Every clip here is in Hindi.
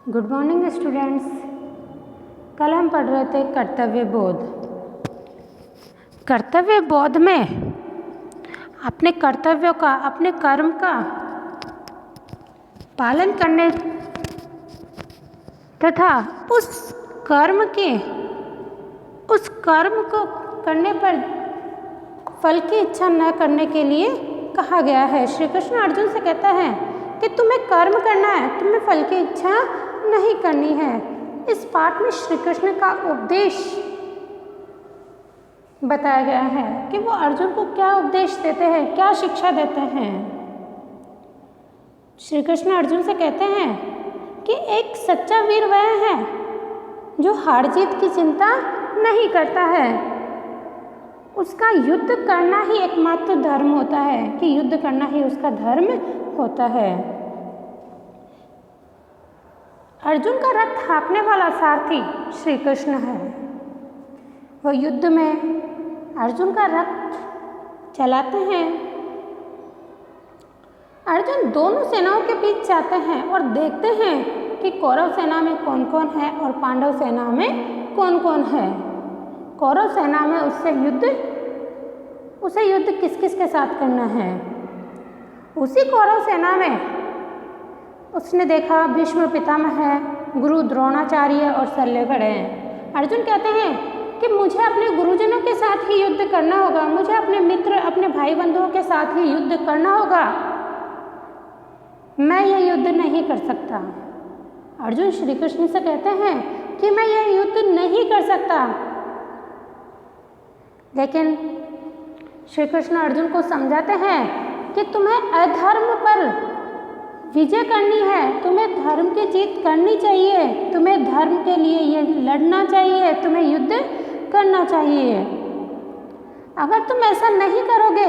Good morning students. कल हम पढ़ रहे थे कर्तव्य बोध। कर्तव्य बोध में अपने कर्तव्यों का, अपने कर्म का पालन करने तथा उस कर्म को करने पर फल की इच्छा न करने के लिए कहा गया है। श्री कृष्ण अर्जुन से कहता है कि तुम्हें कर्म करना है, तुम्हें फल की इच्छा नहीं करनी है। इस पाठ में श्री कृष्ण का उपदेश बताया गया है कि वो अर्जुन को क्या उपदेश देते हैं, क्या शिक्षा देते हैं। श्री कृष्ण अर्जुन से कहते हैं कि एक सच्चा वीर वह है जो हार जीत की चिंता नहीं करता है। उसका युद्ध करना ही एकमात्र धर्म होता है, कि युद्ध करना ही उसका धर्म होता है। अर्जुन का रथ हाँकने वाला सारथी श्री कृष्ण है। वो युद्ध में अर्जुन का रथ चलाते हैं। अर्जुन दोनों सेनाओं के बीच जाते हैं और देखते हैं कि कौरव सेना में कौन कौन है और पांडव सेना में कौन कौन है। कौरव सेना में उसे युद्ध किस किस के साथ करना है। उसी कौरव सेना में उसने देखा भीष्म पितामह है, गुरु द्रोणाचार्य और शल्य खड़े हैं। अर्जुन कहते हैं कि मुझे अपने गुरुजनों के साथ ही युद्ध करना होगा, मुझे अपने मित्र, अपने भाई बंधुओं के साथ ही युद्ध करना होगा। मैं यह युद्ध नहीं कर सकता। अर्जुन श्री कृष्ण से कहते हैं कि मैं यह युद्ध नहीं कर सकता। लेकिन श्री कृष्ण अर्जुन को समझाते हैं कि तुम्हें अधर्म पर विजय करनी है, तुम्हें धर्म की जीत करनी चाहिए, तुम्हें धर्म के लिए ये लड़ना चाहिए, तुम्हें युद्ध करना चाहिए। अगर तुम ऐसा नहीं करोगे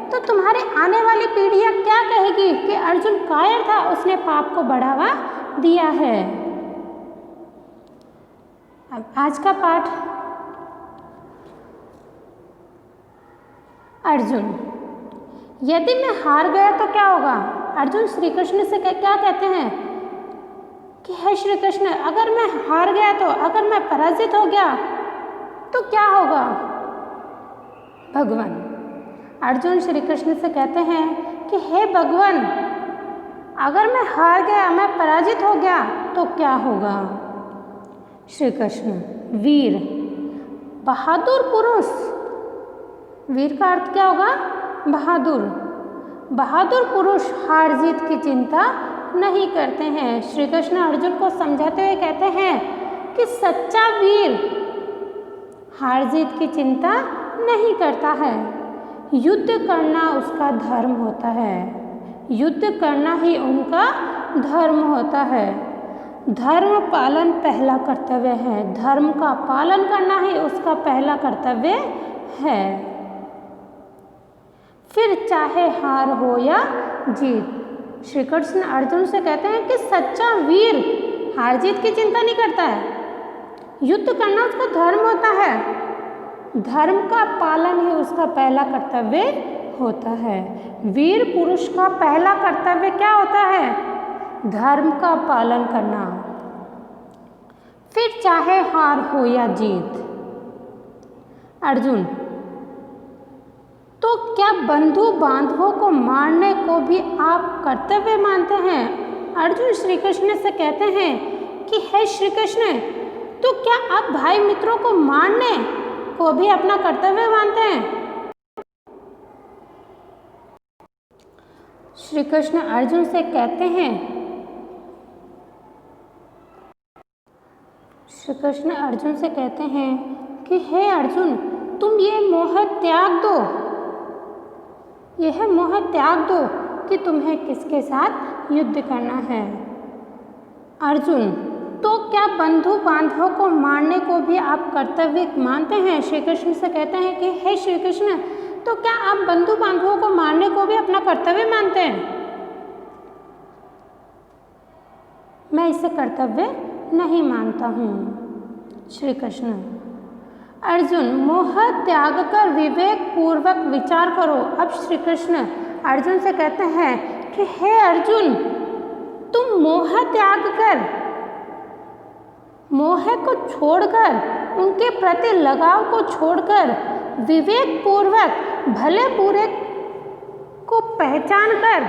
तो तुम्हारी आने वाली पीढ़ियां क्या कहेगी कि अर्जुन कायर था, उसने पाप को बढ़ावा दिया है। अब आज का पाठ अर्जुन, यदि मैं हार गया तो क्या होगा। अर्जुन श्री कृष्ण से क्या कहते हैं कि हे श्री कृष्ण, अगर मैं हार गया तो, अगर मैं पराजित हो गया तो क्या होगा। भगवान अर्जुन श्री कृष्ण से कहते हैं कि हे भगवान, अगर मैं हार गया, मैं पराजित हो गया तो क्या होगा। श्री कृष्ण वीर, बहादुर पुरुष। वीर का अर्थ क्या होगा, बहादुर। बहादुर पुरुष हार जीत की चिंता नहीं करते हैं। श्री कृष्ण अर्जुन को समझाते हुए कहते हैं कि सच्चा वीर हार जीत की चिंता नहीं करता है। युद्ध करना उसका धर्म होता है, युद्ध करना ही उनका धर्म होता है। धर्म पालन पहला कर्तव्य है, धर्म का पालन करना ही उसका पहला कर्तव्य है। फिर चाहे हार हो या जीत। श्री कृष्ण अर्जुन से कहते हैं कि सच्चा वीर हार जीत की चिंता नहीं करता है, युद्ध करना उसका धर्म होता है। धर्म का पालन ही उसका पहला कर्तव्य होता है। वीर पुरुष का पहला कर्तव्य क्या होता है, धर्म का पालन करना। फिर चाहे हार हो या जीत। अर्जुन, तो क्या बंधु बांधवों को मारने को भी आप कर्तव्य मानते हैं। अर्जुन श्री कृष्ण से कहते हैं कि हे श्री कृष्ण, तो क्या आप भाई मित्रों को मारने को भी अपना कर्तव्य मानते हैं। श्री कृष्ण अर्जुन से कहते हैं, श्री कृष्ण अर्जुन से कहते हैं कि हे अर्जुन, तुम ये मोह त्याग दो, यह मोह त्याग दो कि तुम्हें किसके साथ युद्ध करना है। अर्जुन, तो क्या बंधु बांधवों को मारने को भी आप कर्तव्य मानते हैं। श्री कृष्ण से कहते हैं कि हे श्री कृष्ण, तो क्या आप बंधु बांधवों को मारने को भी अपना कर्तव्य मानते हैं। मैं इसे कर्तव्य नहीं मानता हूँ। श्री कृष्ण अर्जुन, मोह त्याग कर विवेक पूर्वक विचार करो। अब श्री कृष्ण अर्जुन से कहते हैं कि हे अर्जुन, तुम मोह त्याग कर मोह को छोड़कर, उनके प्रति लगाव को छोड़कर विवेक पूर्वक भले बुरे को पहचान कर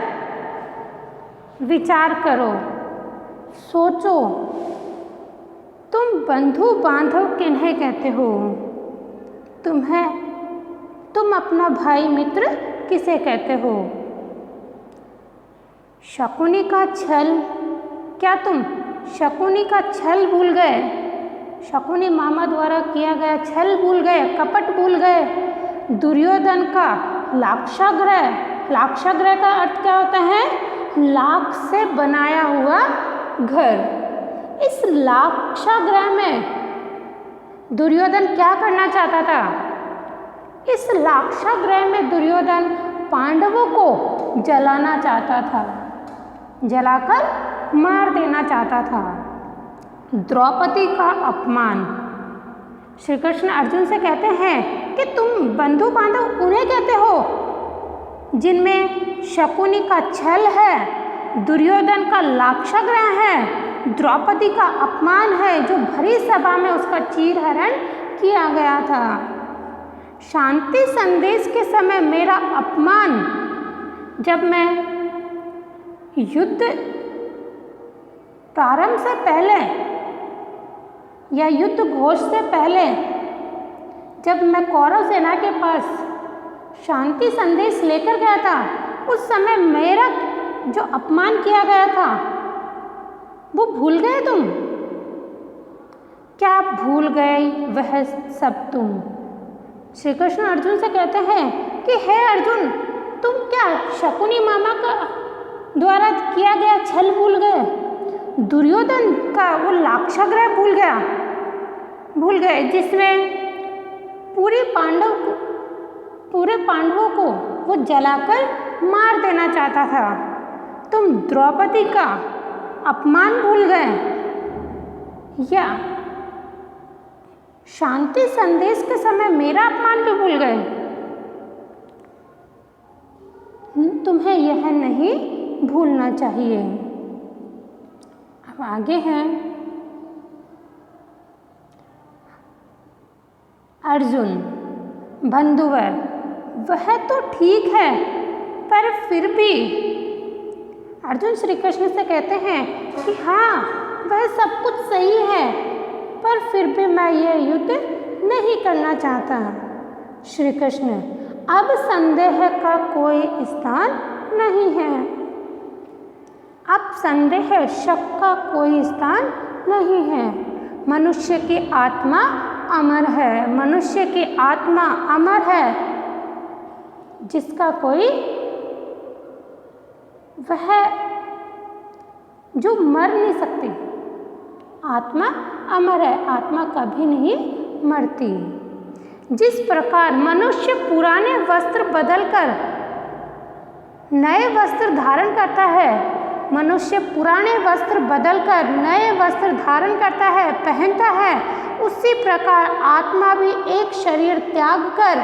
विचार करो। सोचो, तुम बंधु बांधव किन्हें कहते हो? तुम अपना भाई मित्र किसे कहते हो? शकुनी का छल, क्या तुम शकुनी का छल भूल गए? शकुनी मामा द्वारा किया गया छल भूल गए, कपट भूल गए? दुर्योधन का लाक्षागृह, लाक्षागृह का अर्थ क्या होता है? लाख से बनाया हुआ घर। इस लाक्षागृह में दुर्योधन क्या करना चाहता था? इस लाक्षागृह में दुर्योधन पांडवों को जलाना चाहता था, जलाकर मार देना चाहता था। द्रौपदी का अपमान। श्री कृष्ण अर्जुन से कहते हैं कि तुम बंधु बांधव उन्हें कहते हो जिनमें शकुनी का छल है, दुर्योधन का लाक्षागृह है, द्रौपदी का अपमान है, जो भरी सभा में उसका चीरहरण किया गया था। शांति संदेश के समय मेरा अपमान, जब मैं युद्ध प्रारंभ से पहले या युद्ध घोष से पहले जब मैं कौरव सेना के पास शांति संदेश लेकर गया था, उस समय मेरा जो अपमान किया गया था वो भूल गए तुम? क्या भूल गए वह सब तुम? श्री कृष्ण अर्जुन से कहते हैं कि हे अर्जुन, तुम क्या शकुनी मामा का द्वारा किया गया छल भूल गए? दुर्योधन का वो लाक्षागृह भूल गए जिसमें पूरे पांडवों को वो जलाकर मार देना चाहता था। तुम द्रौपदी का अपमान भूल गए, या शांति संदेश के समय मेरा अपमान भी भूल गए? तुम्हें यह नहीं भूलना चाहिए। अब आगे हैं अर्जुन, बंधुवर, वह तो ठीक है, पर फिर भी अर्जुन श्री कृष्ण से कहते हैं कि हाँ, वह सब कुछ सही है, पर फिर भी मैं यह युद्ध नहीं करना चाहता। श्री कृष्ण, अब संदेह का कोई स्थान नहीं है। अब संदेह, शक का कोई स्थान नहीं है। मनुष्य की आत्मा अमर है, मनुष्य की आत्मा अमर है, जिसका कोई, वह जो मर नहीं सकती। आत्मा अमर है, आत्मा कभी नहीं मरती। जिस प्रकार मनुष्य पुराने वस्त्र बदलकर नए वस्त्र धारण करता है, मनुष्य पुराने वस्त्र बदलकर नए वस्त्र धारण करता है, पहनता है, उसी प्रकार आत्मा भी एक शरीर त्याग कर,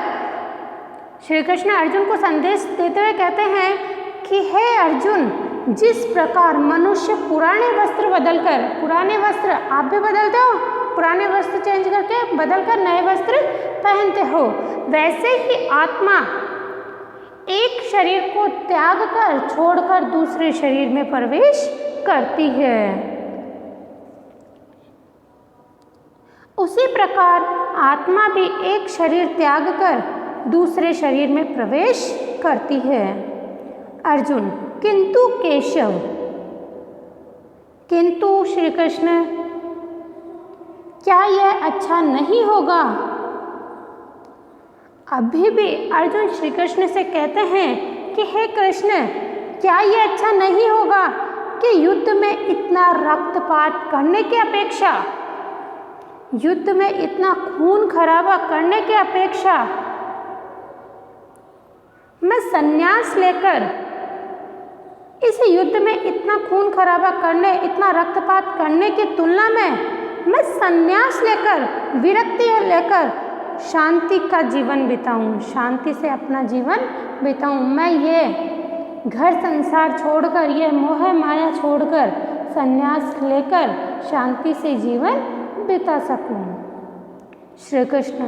श्री कृष्ण अर्जुन को संदेश देते हुए कहते हैं कि हे अर्जुन, जिस प्रकार मनुष्य पुराने वस्त्र बदलकर, पुराने वस्त्र आप भी बदलते हो, पुराने वस्त्र चेंज करके बदलकर नए वस्त्र पहनते हो, वैसे ही आत्मा एक शरीर को त्याग कर, छोड़कर दूसरे शरीर में प्रवेश करती है। उसी प्रकार आत्मा भी एक शरीर त्याग कर दूसरे शरीर में प्रवेश करती है। अर्जुन, किंतु केशव, किंतु श्री कृष्ण, क्या यह अच्छा नहीं होगा? अभी भी अर्जुन श्री कृष्ण से कहते हैं कि हे कृष्ण, क्या यह अच्छा नहीं होगा कि युद्ध में इतना रक्तपात करने की अपेक्षा, युद्ध में इतना खून खराबा करने की अपेक्षा मैं संन्यास लेकर, इस युद्ध में इतना खून खराबा करने, इतना रक्तपात करने की तुलना में मैं संन्यास लेकर, विरक्ति लेकर शांति का जीवन बिताऊं, शांति से अपना जीवन बिताऊं। मैं ये घर संसार छोड़कर, ये मोह माया छोड़कर, संन्यास लेकर शांति से जीवन बिता सकूं। श्री कृष्ण,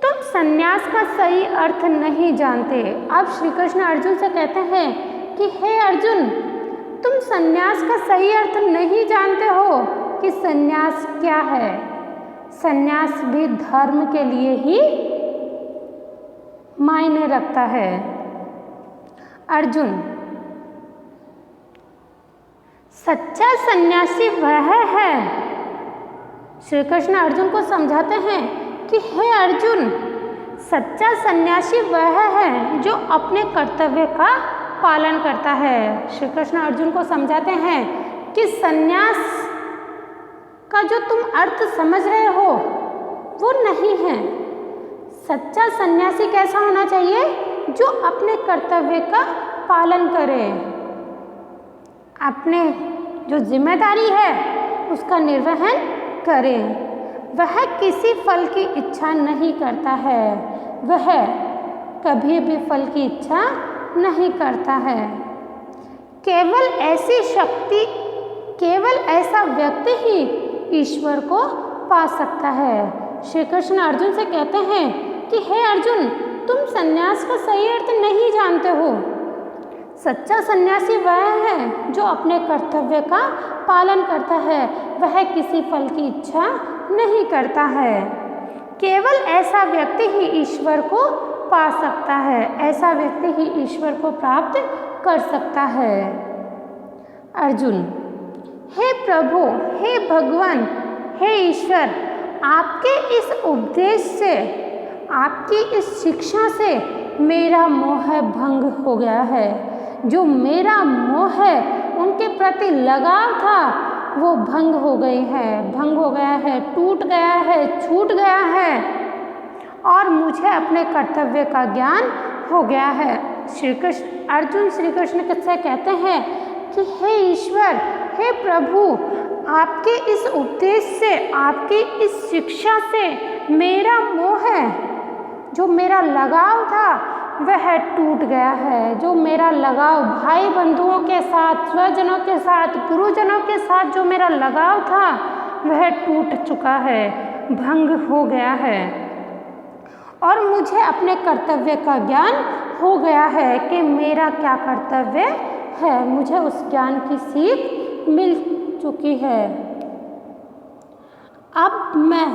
तुम संन्यास का सही अर्थ नहीं जानते। अब श्री कृष्ण अर्जुन से कहते हैं कि हे अर्जुन, तुम संन्यास का सही अर्थ नहीं जानते हो कि संन्यास क्या है। संन्यास भी धर्म के लिए ही मायने रखता है। अर्जुन, सच्चा सन्यासी वह है। श्री कृष्ण अर्जुन को समझाते हैं कि हे अर्जुन, सच्चा सन्यासी वह है जो अपने कर्तव्य का पालन करता है। श्री कृष्ण अर्जुन को समझाते हैं कि सन्यास का जो तुम अर्थ समझ रहे हो वो नहीं है। सच्चा सन्यासी कैसा होना चाहिए? जो अपने कर्तव्य का पालन करे, अपने जो जिम्मेदारी है उसका निर्वहन करे। वह किसी फल की इच्छा नहीं करता है। वह कभी भी फल की इच्छा नहीं करता है। केवल ऐसा व्यक्ति ही ईश्वर को पा सकता है। श्री कृष्ण अर्जुन से कहते हैं कि हे अर्जुन, तुम संन्यास का सही अर्थ नहीं जानते हो। सच्चा सन्यासी वह है जो अपने कर्तव्य का पालन करता है। वह किसी फल की इच्छा नहीं करता है। केवल ऐसा व्यक्ति ही ईश्वर को पा सकता है। ऐसा व्यक्ति ही ईश्वर को प्राप्त कर सकता है। अर्जुन, हे प्रभु, हे भगवान, हे ईश्वर, आपके इस उपदेश से, आपकी इस शिक्षा से मेरा मोह भंग हो गया है। जो मेरा मोह है, उनके प्रति लगाव था, वो भंग हो गई है, भंग हो गया है, टूट गया है, छूट गया है और मुझे अपने कर्तव्य का ज्ञान हो गया है। अर्जुन श्री कृष्ण से कहते हैं कि हे ईश्वर, हे प्रभु, आपके इस उपदेश से, आपकी इस शिक्षा से मेरा मोह है, जो मेरा लगाव था वह टूट गया है। जो मेरा लगाव भाई बंधुओं के साथ, स्वजनों के साथ, गुरुजनों के साथ जो मेरा लगाव था वह टूट चुका है, भंग हो गया है और मुझे अपने कर्तव्य का ज्ञान हो गया है कि मेरा क्या कर्तव्य है। मुझे उस ज्ञान की सीख मिल चुकी है। अब मैं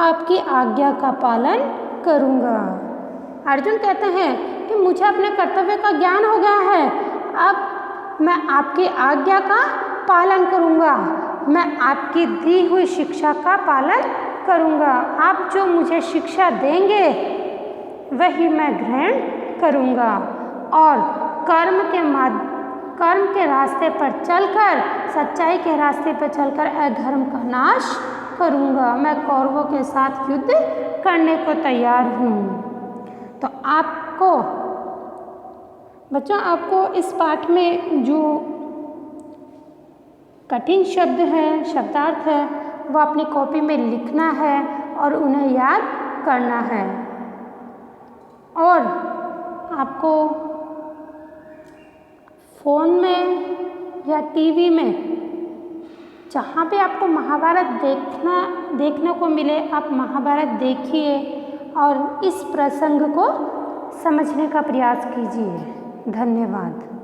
आपकी आज्ञा का पालन करूँगा। अर्जुन कहते हैं कि मुझे अपने कर्तव्य का ज्ञान हो गया है। अब मैं आपकी आज्ञा का पालन करूँगा। मैं आपकी दी हुई शिक्षा का पालन करूँगा। आप जो मुझे शिक्षा देंगे वही मैं ग्रहण करूँगा और कर्म के रास्ते पर चलकर, सच्चाई के रास्ते पर चलकर अधर्म का नाश करूँगा। मैं कौरवों के साथ युद्ध करने को तैयार हूँ। तो बच्चों, आपको इस पाठ में जो कठिन शब्द हैं, शब्दार्थ है, वो अपनी कॉपी में लिखना है और उन्हें याद करना है। और आपको फ़ोन में या टीवी में जहाँ पे आपको महाभारत देखने को मिले, आप महाभारत देखिए और इस प्रसंग को समझने का प्रयास कीजिए। धन्यवाद।